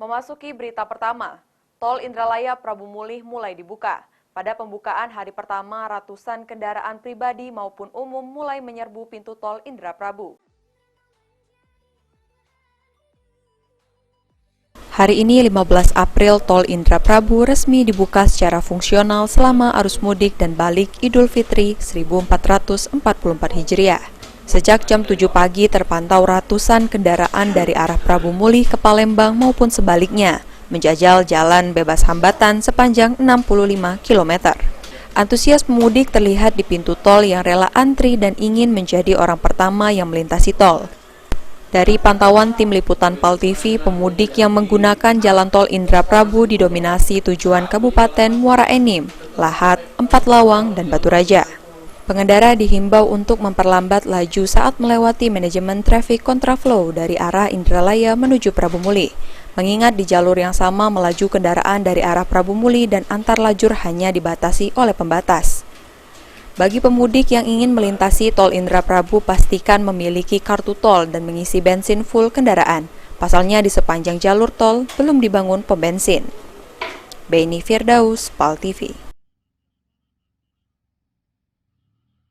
Memasuki berita pertama, Tol Indralaya Prabu Mulih mulai dibuka. Pada pembukaan hari pertama, ratusan kendaraan pribadi maupun umum mulai menyerbu pintu tol Indra Prabu. Hari ini 15 April, Tol Indra Prabu resmi dibuka secara fungsional selama arus mudik dan balik Idul Fitri 1444 Hijriah. Sejak jam 7 pagi terpantau ratusan kendaraan dari arah Prabu Mulih ke Palembang maupun sebaliknya, menjajal jalan bebas hambatan sepanjang 65 km. Antusias pemudik terlihat di pintu tol yang rela antri dan ingin menjadi orang pertama yang melintasi tol. Dari pantauan tim liputan PAL TV, pemudik yang menggunakan jalan tol Indra Prabu didominasi tujuan Kabupaten Muara Enim, Lahat, Empat Lawang, dan Batu Raja. Pengendara dihimbau untuk memperlambat laju saat melewati manajemen traffic kontraflow dari arah Indralaya menuju Prabu Mulih, mengingat di jalur yang sama melaju kendaraan dari arah Prabu Mulih dan antar lajur hanya dibatasi oleh pembatas. Bagi pemudik yang ingin melintasi tol Indra Prabu, pastikan memiliki kartu tol dan mengisi bensin full kendaraan. Pasalnya di sepanjang jalur tol belum dibangun pom bensin. Beni Firdaus, PAL TV.